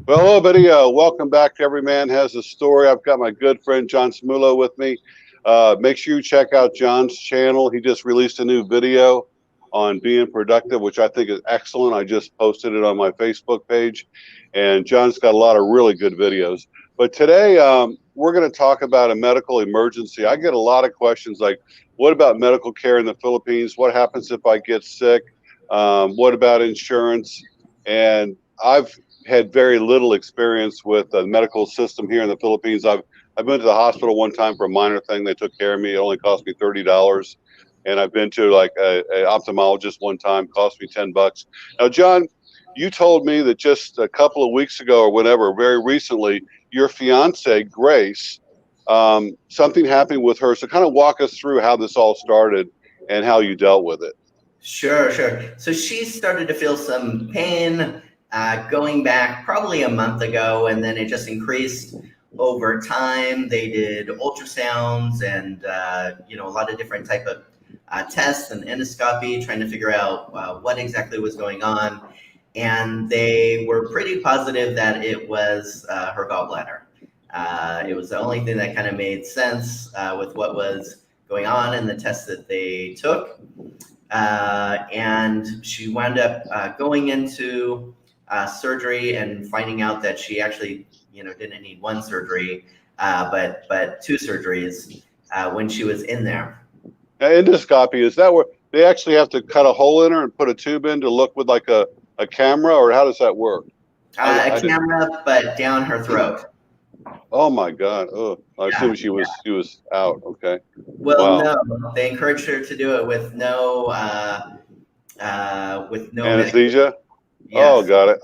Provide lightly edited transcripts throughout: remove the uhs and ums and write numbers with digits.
Well, hello, buddy. Welcome back to Every Man Has a Story. I've got my good friend John Smulo with me. Make sure you check out John's channel. He just released a new video on being productive, which I think is excellent. I just posted it on my Facebook page, and John's got a lot of really good videos. But today, we're going to talk about a medical emergency. I get a lot of questions like, what about medical care in the Philippines? What happens if I get sick? What about insurance? And I've had very little experience with the medical system here in the Philippines. I've been to the hospital one time for a minor thing. They took care of me. It only cost me $30. And I've been to like a ophthalmologist one time, cost me $10. Now, John, you told me that just a couple of weeks ago or whatever, very recently, your fiance Grace, something happened with her. So kind of walk us through how this all started and how you dealt with it. Sure. So she started to feel some pain going back probably a month ago, and then it just increased over time. They did ultrasounds and a lot of different type of tests and endoscopy, trying to figure out what exactly was going on. And they were pretty positive that it was her gallbladder. It was the only thing that kind of made sense with what was going on in the tests that they took. And she wound up going into surgery and finding out that she actually, didn't need one surgery, but two surgeries when she was in there. Now, endoscopy, is that where they actually have to cut a hole in her and put a tube in to look with like a camera, or how does that work? A camera, but down her throat. Oh my God! Oh, I assume she was out. Okay. Well, Wow. no, they encouraged her to do it with no Anesthesia. Yes. Oh, got it.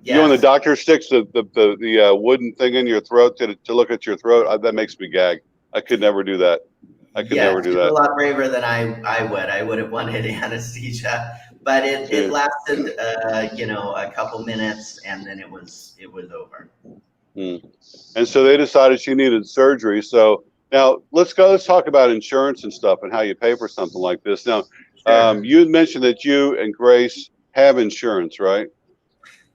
You know when the Yes. doctor sticks the wooden thing in your throat to look at your throat, that makes me gag. I could never do that. I could Yes, never do she's a that. lot braver than I would. I would have wanted anesthesia, but it Jeez. lasted a couple minutes, and then it was over. And so they decided she needed surgery. So now let's talk about insurance and stuff and how you pay for something like this. Now, Sure. you mentioned that you and Grace have insurance, right?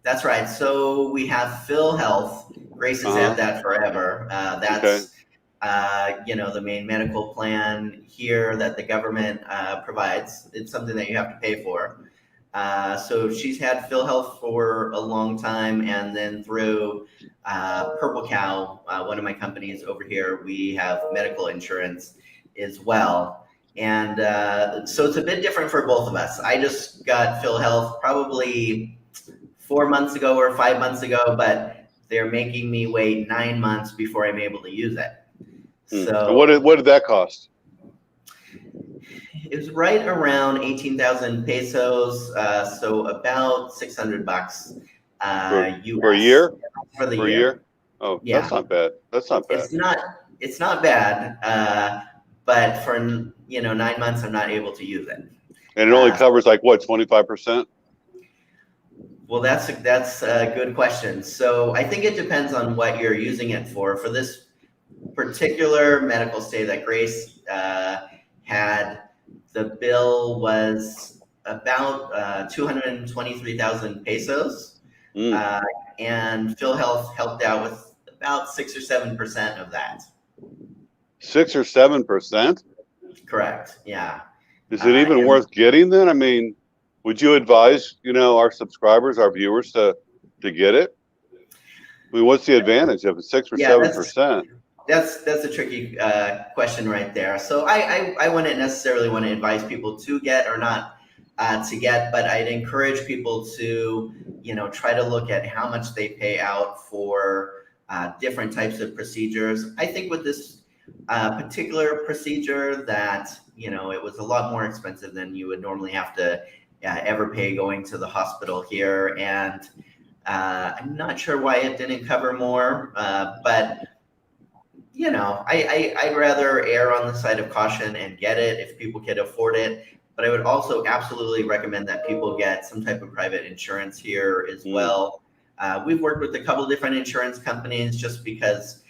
That's right. So we have Phil Health. Grace has had that forever. Okay. That's the main medical plan here that the government provides. It's something that you have to pay for. So she's had Phil Health for a long time, and then through Purple Cow, one of my companies over here, we have medical insurance as well. And so it's a bit different for both of us. I just got Phil Health probably 4 months ago or 5 months ago, but they're making me wait 9 months before I'm able to use it. So what did that cost? it was right around 18,000 pesos, so about $600 US For a year? for the For a year? Oh, Yeah, that's not bad. That's not bad. It's not bad, but for 9 months I'm not able to use it. And it only covers like what, 25%? Well, that's a good question. So I think it depends on what you're using it for. For this particular medical stay that Grace had, the bill was about 223,000 pesos, and Phil Health helped out with about 6 or 7% of that. 6 or 7%? Correct. Yeah. Is it even worth getting then? I mean, would you advise, our subscribers, our viewers to get it? I mean, what's the advantage of 6 or 7%? That's a tricky question right there. So I wouldn't necessarily want to advise people to get or not to get, but I'd encourage people to, try to look at how much they pay out for different types of procedures. I think with this particular procedure that, it was a lot more expensive than you would normally have to ever pay going to the hospital here. And I'm not sure why it didn't cover more, but I'd rather err on the side of caution and get it if people can afford it. But I would also absolutely recommend that people get some type of private insurance here as well. We've worked with a couple of different insurance companies just because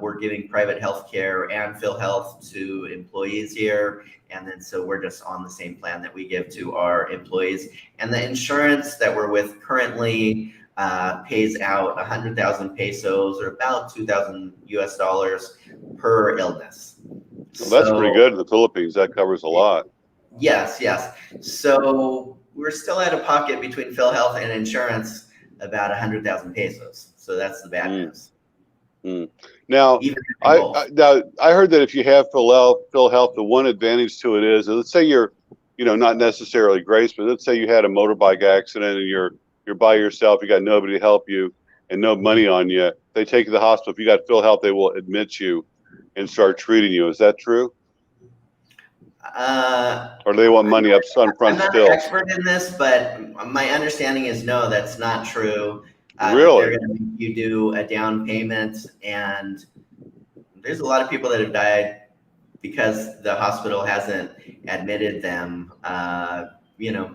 we're giving private health care and Phil Health to employees here. And then so we're just on the same plan that we give to our employees. And the insurance that we're with currently pays out 100,000 pesos, or about 2,000 US dollars per illness. Well, that's pretty So good in the Philippines. That covers a lot. yes, yes. So we're still out of pocket between PhilHealth and insurance about 100,000 pesos. So that's the bad Mm, news. mm. Now, Even in both. I heard that if you have PhilHealth, the one advantage to it is, let's say you're, not necessarily Grace, but let's say you had a motorbike accident and you're by yourself, you got nobody to help you and no money on you. They take you to the hospital. If you got PhilHealth, they will admit you and start treating you. Is that true? Or do they want money up I'm front not an still? expert in this, but my understanding is no, that's not true. That they're Really? going to make you do a down payment, and there's a lot of people that have died because the hospital hasn't admitted them.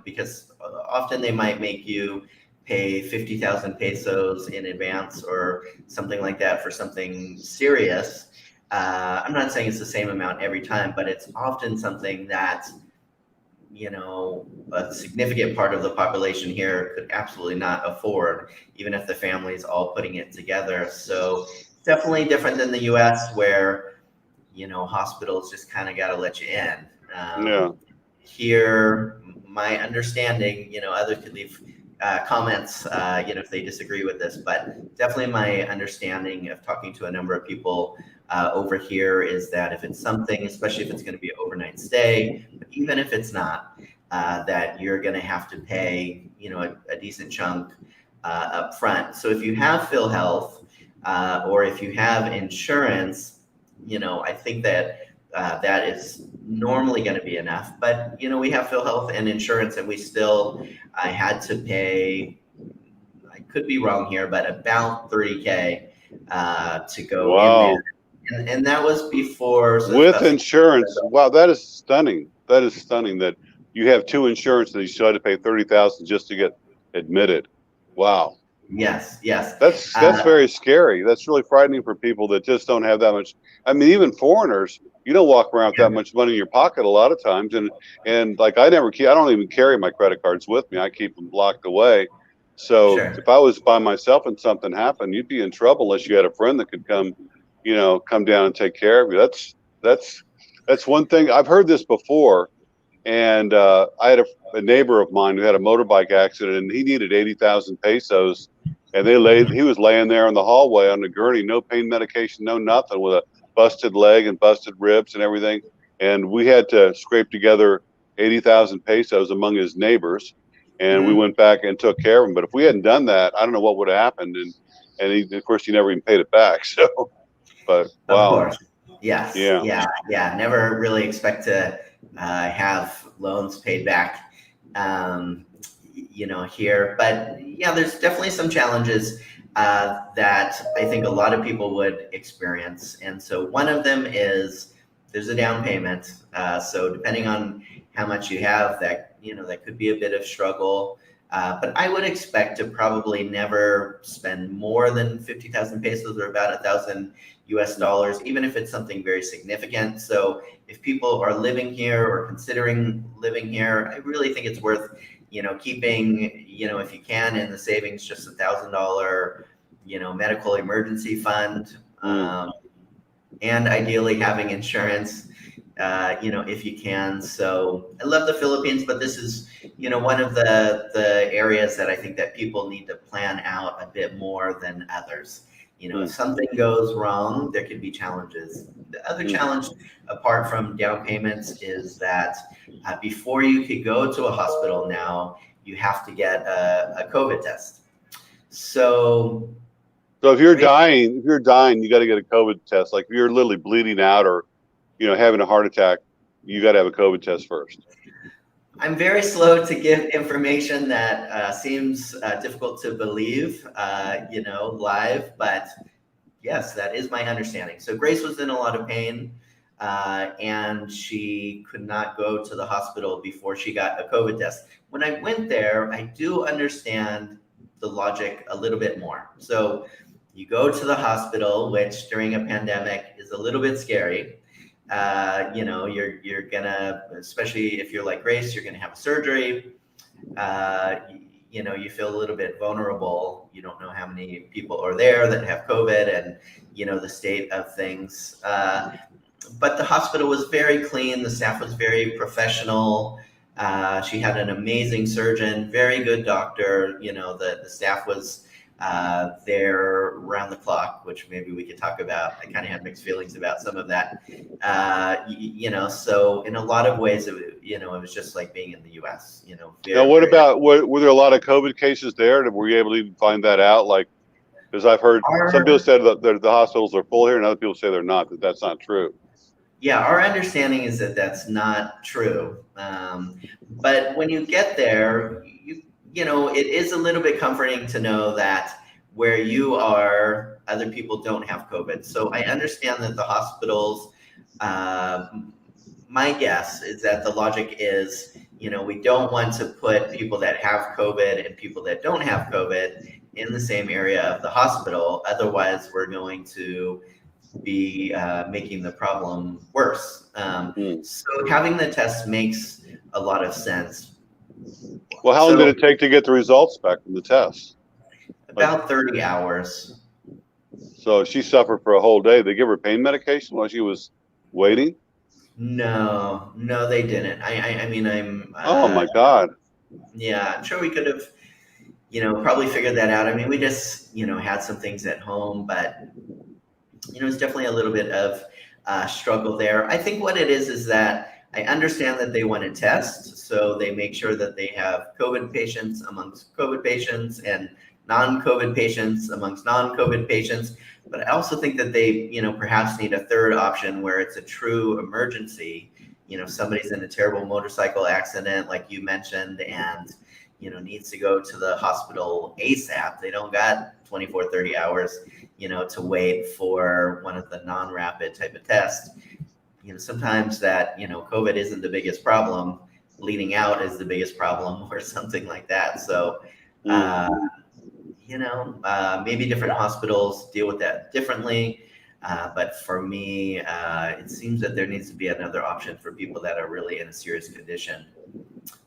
Because often they might make you pay 50,000 pesos in advance or something like that for something serious. I'm not saying it's the same amount every time, but it's often something that a significant part of the population here could absolutely not afford, even if the family's all putting it together. So definitely different than the US, where, hospitals just kind of got to let you in. Yeah. Here, my understanding, others could leave comments, if they disagree with this, but definitely my understanding of talking to a number of people over here is that if it's something, especially if it's going to be an overnight stay, but even if it's not, that you're going to have to pay, a decent chunk up front. So if you have PhilHealth or if you have insurance, I think that that is normally going to be enough. But we have PhilHealth and insurance, and we still I had to pay. I could be wrong here, but about 30K to go in there, Wow. and that was before. So it's With about 6 years insurance. ago. Wow, that is stunning. That is stunning that you have two insurance and you still had to pay 30,000 just to get admitted. Wow. Yes, yes. That's very scary. That's really frightening for people that just don't have that much. I mean, even foreigners, you don't walk around with that much money in your pocket a lot of times. And like I don't even carry my credit cards with me. I keep them locked away. So Sure. if I was by myself and something happened, you'd be in trouble unless you had a friend that could come, come down and take care of you. That's that's one thing. I've heard this before, and I had a neighbor of mine who had a motorbike accident, and he needed 80,000 pesos, and he was laying there in the hallway on the gurney, no pain medication, no nothing, with a busted leg and busted ribs and everything, and we had to scrape together 80,000 pesos among his neighbors, and we Mhm. went back and took care of him. But if we hadn't done that, I don't know what would have happened, and of course he never even paid it back. So, but Of wow, course. Yes. yeah. Yeah. Yeah. Never really expect to have loans paid back, here. But yeah, there's definitely some challenges that I think a lot of people would experience. And so one of them is there's a down payment. So depending on how much you have, that could be a bit of struggle. But I would expect to probably never spend more than 50,000 pesos, or about 1,000 US dollars, even if it's something very significant. So if people are living here or considering living here, I really think it's worth, keeping, if you can, in the savings, just $1,000, medical emergency fund, Mm, and ideally having insurance, if you can. So I love the Philippines, but this is, one of the areas that I think that people need to plan out a bit more than others. If mm, something goes wrong, there could be challenges. The other mm. challenge, apart from down payments, is that before you could go to a hospital now, you have to get a COVID test. So So if you're dying, you got to get a COVID test. Like if you're literally bleeding out or, having a heart attack, you got to have a COVID test first. I'm very slow to give information that seems difficult to believe, live, but yes, that is my understanding. So Grace was in a lot of pain, and she could not go to the hospital before she got a COVID test. When I went there, I do understand the logic a little bit more. So you go to the hospital, which during a pandemic is a little bit scary. You're gonna, especially if you're like Grace, you're gonna have a surgery. Uh, you feel a little bit vulnerable. You don't know how many people are there that have COVID, and the state of things. But the hospital was very clean. The staff was very professional. She had an amazing surgeon, very good doctor. The staff was there around the clock, which maybe we could talk about. I kind of had mixed feelings about some of that. So in a lot of ways, it was just like being in the U.S. Now, what about, were there a lot of COVID cases there? Were you able to even find that out? Like, because I've heard some people said that the hospitals are full here, and other people say they're not, that's not true. Yeah, our understanding is that that's not true. But when you get there, it is a little bit comforting to know that where you are, other people don't have COVID. So I understand that the hospitals, my guess is that the logic is, we don't want to put people that have COVID and people that don't have COVID in the same area of the hospital. Otherwise, we're going to be making the problem worse. So having the test makes a lot of sense. Well, how long did it take to get the results back from the test? About 30 hours. So she suffered for a whole day. They give her pain medication while she was waiting? No, they didn't. I mean, oh my God. Yeah, I'm sure we could have, probably figured that out. I mean, we just, had some things at home, but it's definitely a little bit of struggle there. I think what it is that I understand that they want to test, so they make sure that they have COVID patients amongst COVID patients and non-COVID patients amongst non-COVID patients. But I also think that they, perhaps need a third option where it's a true emergency. Somebody's in a terrible motorcycle accident, like you mentioned, and needs to go to the hospital ASAP. They don't got 24, 30 hours, to wait for one of the non-rapid type of tests. Sometimes that, COVID isn't the biggest problem. Bleeding out is the biggest problem or something like that. So, maybe different hospitals deal with that differently. But for me, it seems that there needs to be another option for people that are really in a serious condition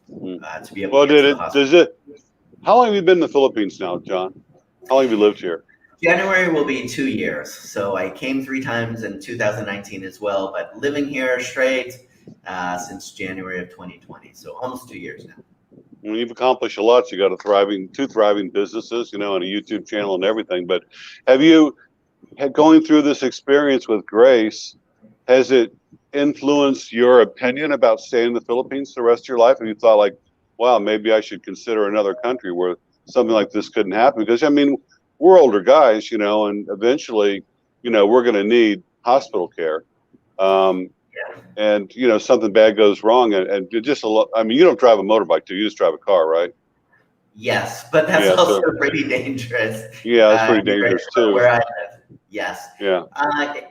to be able to get to the hospital. How long have you been in the Philippines now, John? How long have you lived here? January will be 2 years. So I came 3 times in 2019 as well, but living here straight since January of 2020. So almost 2 years now. Well, you've accomplished a lot. You got two thriving businesses, and a YouTube channel and everything. But have you, going through this experience with Grace, has it influenced your opinion about staying in the Philippines the rest of your life? Have you thought like, wow, maybe I should consider another country where something like this couldn't happen? Because I mean, we're older guys, and eventually, we're going to need hospital care. And something bad goes wrong, and just a lot. I mean, you don't drive a motorbike, do you? Just drive a car, right? Yes, but that's also pretty dangerous. Yeah, that's pretty dangerous too. Where I live, yes. Yeah.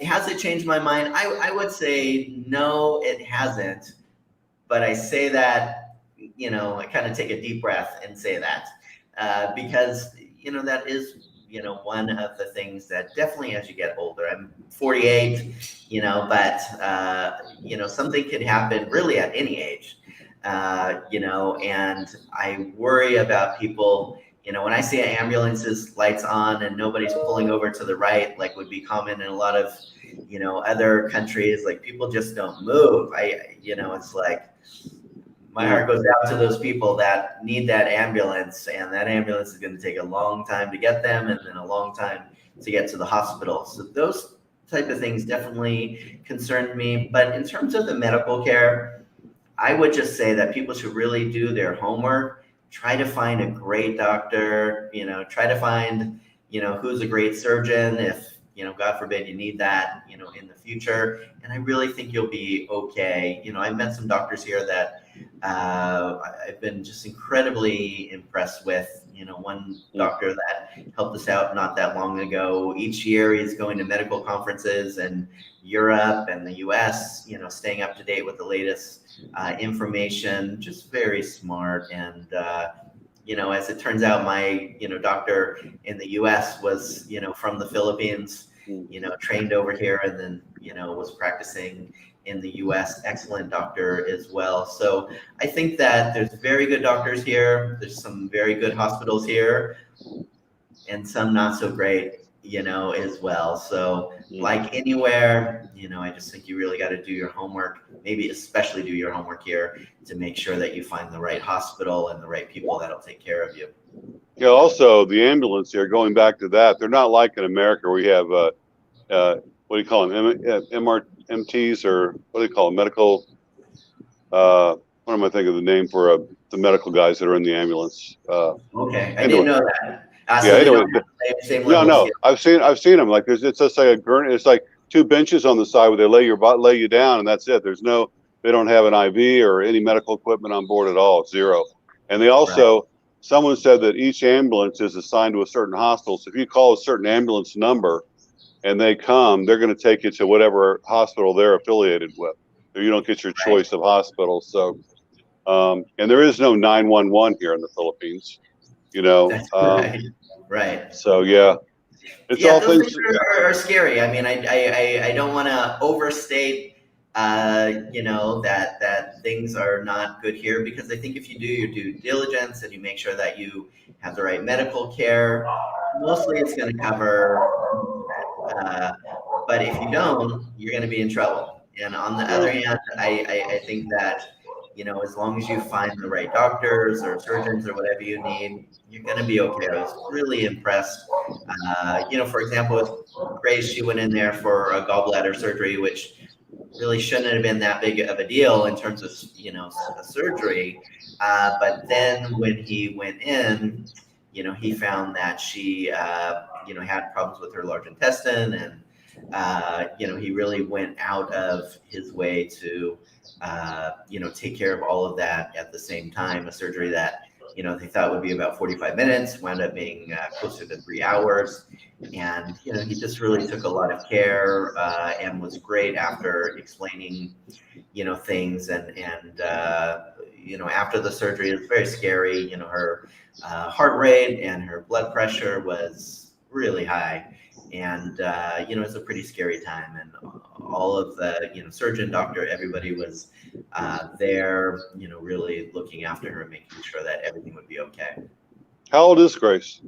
Has it changed my mind? I would say no, it hasn't. But I say that, I kind of take a deep breath and say that because that is one of the things that definitely as you get older, I'm 48, but something could happen really at any age, and I worry about people, when I see ambulances lights on and nobody's pulling over to the right, like would be common in a lot of, other countries, like people just don't move. It's like, my heart goes out to those people that need that ambulance, and that ambulance is going to take a long time to get them and then a long time to get to the hospital. So those type of things definitely concerned me. But in terms of the medical care, I would just say that people should really do their homework, try to find a great doctor, try to find, who's a great surgeon if, God forbid you need that, in the future. And I really think you'll be okay. I've met some doctors here that I've been just incredibly impressed with. One doctor that helped us out not that long ago. Each year he's going to medical conferences in Europe and the US, staying up to date with the latest information, just very smart. And, as it turns out, my, doctor in the US was, from the Philippines, trained over here and then, was practicing in the US, excellent doctor as well. So I think that there's very good doctors here. There's some very good hospitals here and some not so great, as well. So like anywhere, I just think you really got to do your homework, maybe especially do your homework here to make sure that you find the right hospital and the right people that'll take care of you. Yeah. Also, the ambulance here. Going back to that, they're not like in America where you have what do you call them? MRMTs, or what do you call them? Medical. What am I thinking of the name for the medical guys that are in the ambulance? Okay, I Anyway. didn't know that. Yeah. So they Anyway. don't have the same No, level of no. skill. I've seen them. Like it's just like a gurney. It's like two benches on the side where they lay you down, and that's it. They don't have an IV or any medical equipment on board at all. It's zero. And they also, Right. someone said that each ambulance is assigned to a certain hospital. So if you call a certain ambulance number and they come, they're going to take you to whatever hospital they're affiliated with. So you don't get your choice of hospital. So, and there is no 911 here in the Philippines. That's right. Right. So yeah, it's Yeah, all those things. things are scary. I mean, I don't want to overstate, that things are not good here, because I think if you do your due diligence and you make sure that you have the right medical care, mostly it's going to cover. But if you don't, you're going to be in trouble. And on the other hand, I think that, as long as you find the right doctors or surgeons or whatever you need, you're going to be okay. I was really impressed. For example, with Grace, she went in there for a gallbladder surgery, which really shouldn't have been that big of a deal in terms of, a surgery. But then when he went in, he found that she, had problems with her large intestine, and he really went out of his way to, take care of all of that at the same time. A surgery that, they thought would be about 45 minutes wound up being closer to 3 hours. And, he just really took a lot of care and was great after explaining, things. And after the surgery, it was very scary. Her heart rate and her blood pressure was really high. And, it's a pretty scary time. And all of the, surgeon, doctor, everybody was there, really looking after her, making sure that everything would be okay. How old is Grace?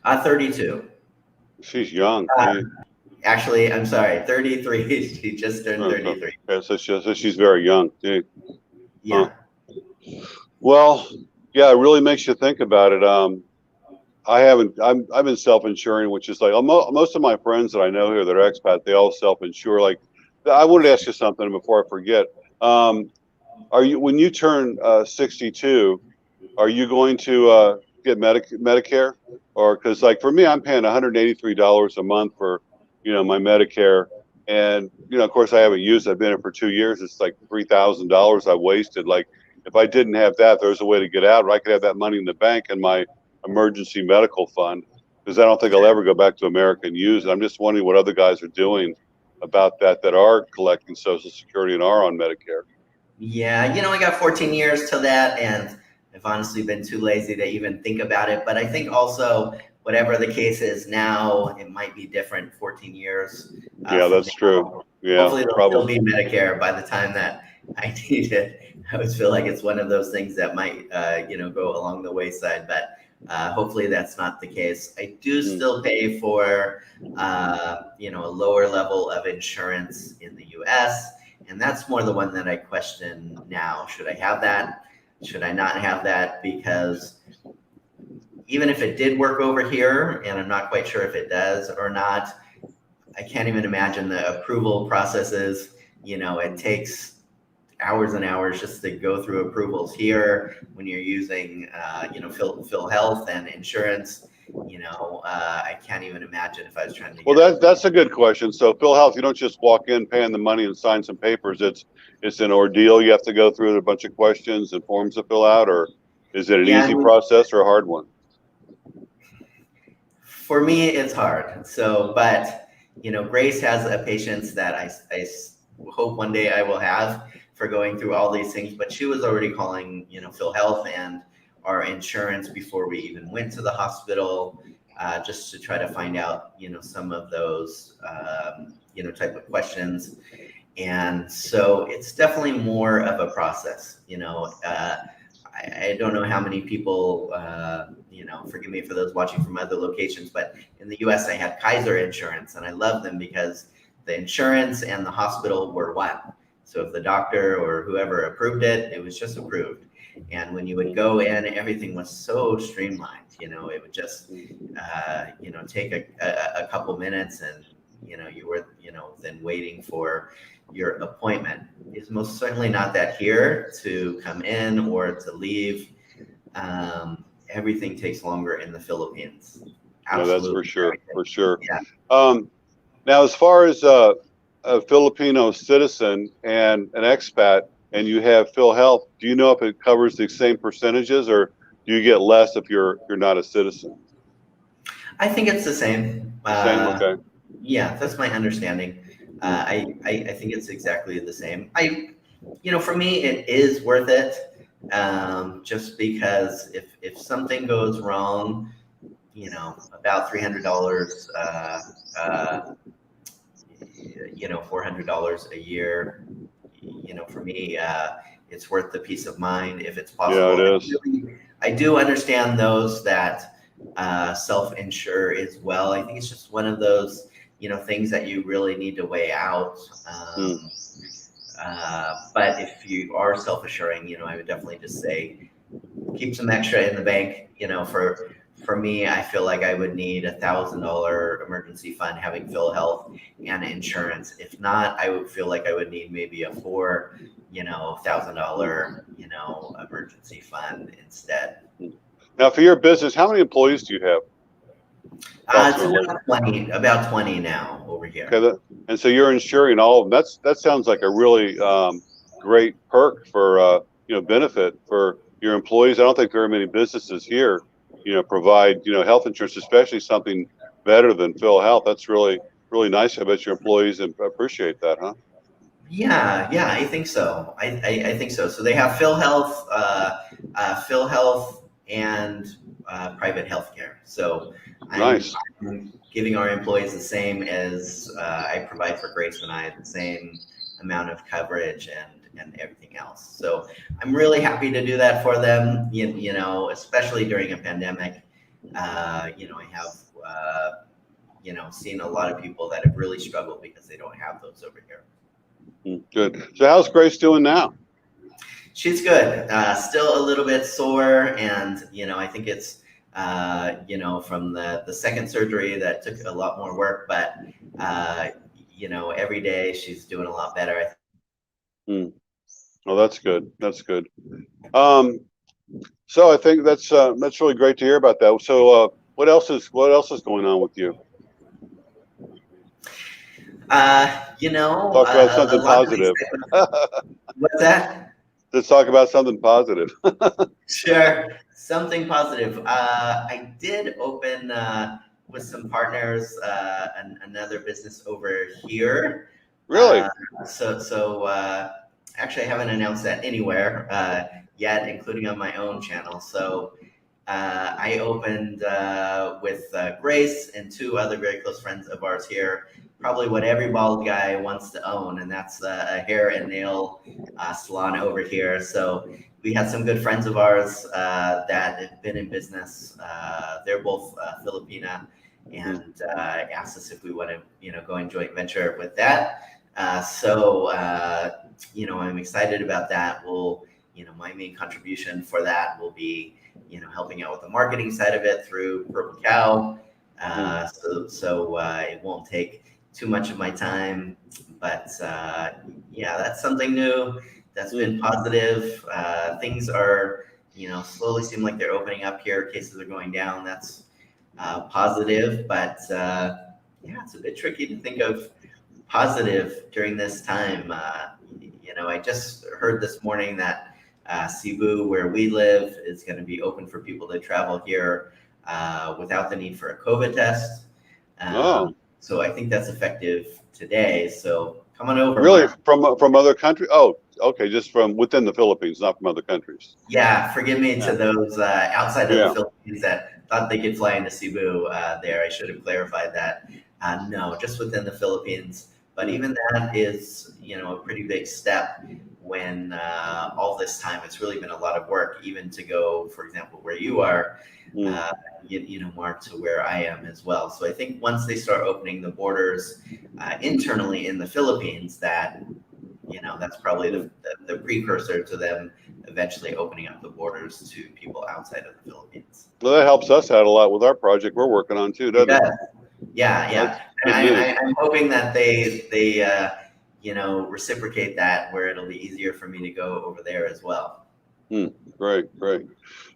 32. She's young. Actually, I'm sorry, 33. She just turned 33. Okay, so she's very young. Yeah. Well, yeah, it really makes you think about it. I've been self-insuring, which is like most of my friends that I know here that are expat, they all self-insure. Like, I wanted to ask you something before I forget. When you turn 62, are you going to get Medicare? Or because like for me, I'm paying $183 a month for, my Medicare. And, of course I haven't used it. I've been here for 2 years. It's like $3,000 I wasted. Like if I didn't have that, there's a way to get out, or I could have that money in the bank in my emergency medical fund, because I don't think I'll ever go back to America and use it. I'm just wondering what other guys are doing about that are collecting Social Security and are on Medicare. Yeah, I got 14 years to that, and I've honestly been too lazy to even think about it. But I think also, whatever the case is now, it might be different 14 years. Yeah, that's now. True. Yeah, hopefully it'll probably still be Medicare by the time that I need it. I always feel like it's one of those things that might, go along the wayside, but hopefully that's not the case. I do still pay for, a lower level of insurance in the U.S., and that's more the one that I question now. Should I have that? Should I not have that? Because even if it did work over here, and I'm not quite sure if it does or not, I can't even imagine the approval processes. It takes hours and hours just to go through approvals here when you're using, Phil Health and insurance. I can't even imagine if I was trying to. Well, that's a good question. So Phil Health, you don't just walk in, paying the money, and sign some papers. It's an ordeal. You have to go through a bunch of questions and forms to fill out, or is it an easy process or a hard one? For me, it's hard. So, but Grace has a patience that I hope one day I will have for going through all these things. But she was already calling, Phil Health and our insurance before we even went to the hospital, just to try to find out, some of those, type of questions. And so it's definitely more of a process. I don't know how many people, forgive me for those watching from other locations, but in the US, I had Kaiser Insurance, and I love them because the insurance and the hospital were one. So if the doctor or whoever approved it, it was just approved. And when you would go in, everything was so streamlined. It would just, take a couple minutes, and you were, then waiting for your appointment. Is most certainly not that here to come in or to leave. Everything takes longer in the Philippines. No, that's for Absolutely. sure, for sure. Yeah. Now, as far as a Filipino citizen and an expat, and you have PhilHealth, do you know if it covers the same percentages, or do you get less if you're not a citizen? I think it's the same. The same, okay. Yeah, that's my understanding. I think it's exactly the same. For me, it is worth it. Just because if something goes wrong, about $300, $400 a year, for me, it's worth the peace of mind if it's possible. Yeah, it is. I do understand those that self-insure as well. I think it's just one of those, things that you really need to weigh out. But if you are self-assuring, I would definitely just say keep some extra in the bank. For me, I feel like I would need $1,000 emergency fund having PhilHealth and insurance. If not, I would feel like I would need maybe a $4,000 emergency fund instead. Now, for your business, how many employees do you have? It's about 20 now over here. Okay, and so you're insuring all of them. That sounds like a really great perk for benefit for your employees. I don't think very many businesses here provide health insurance, especially something better than PhilHealth. That's really nice. I bet your employees appreciate that, huh? Yeah, I think so. I think so. So they have PhilHealth, and private healthcare. So Nice. I'm giving our employees the same as I provide for Grace and I, the same amount of coverage and everything else. So I'm really happy to do that for them. Especially during a pandemic. I have seen a lot of people that have really struggled because they don't have those over here. Good. So how's Grace doing now? She's good. Still a little bit sore, and I think it's from the second surgery that took a lot more work, but every day she's doing a lot better. Oh, that's good. That's good. So I think that's really great to hear about that. So what else is going on with you? Talk about something positive. What's that? Let's talk about something positive. Sure, something positive. I did open with some partners another business over here. Really? So actually, I haven't announced that anywhere yet, including on my own channel. So I opened with Grace and two other very close friends of ours here. Probably what every bald guy wants to own, and that's a hair and nail salon over here. So we had some good friends of ours that have been in business. They're both Filipina, and asked us if we want to, go in joint venture with that. So I'm excited about that. My main contribution for that will be, helping out with the marketing side of it through Purple Cow. So it won't take too much of my time, but that's something new. That's been positive. Things are, slowly seem like they're opening up here. Cases are going down. That's positive, but it's a bit tricky to think of positive during this time. I just heard this morning that Cebu, where we live, is going to be open for people to travel here without the need for a COVID test. So I think that's effective today. So come on over. Really, from other countries? Oh, okay, just from within the Philippines, not from other countries. Yeah, forgive me to those outside of the Philippines that thought they could fly into Cebu. I should have clarified that. No, just within the Philippines. But even that is, a pretty big step when all this time it's really been a lot of work, even to go, for example, where you are, uh, Mark, to where I am as well. So I think once they start opening the borders internally in the Philippines, that's probably the precursor to them eventually opening up the borders to people outside of the Philippines. Well, that helps us out a lot with our project we're working on too, doesn't it? Yeah. Good news. I'm hoping that they reciprocate that, where it'll be easier for me to go over there as well. Great.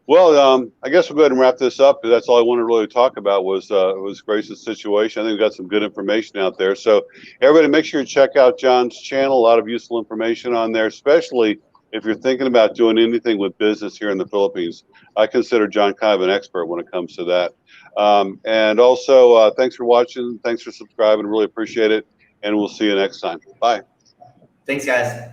Well, I guess we'll go ahead and wrap this up. That's all I wanted to really talk about was Grace's situation. I think we got some good information out there. So everybody, make sure you check out John's channel. A lot of useful information on there, especially if you're thinking about doing anything with business here in the Philippines. I consider John kind of an expert when it comes to that. And also, thanks for watching. Thanks for subscribing. Really appreciate it. And we'll see you next time. Bye. Thanks, guys.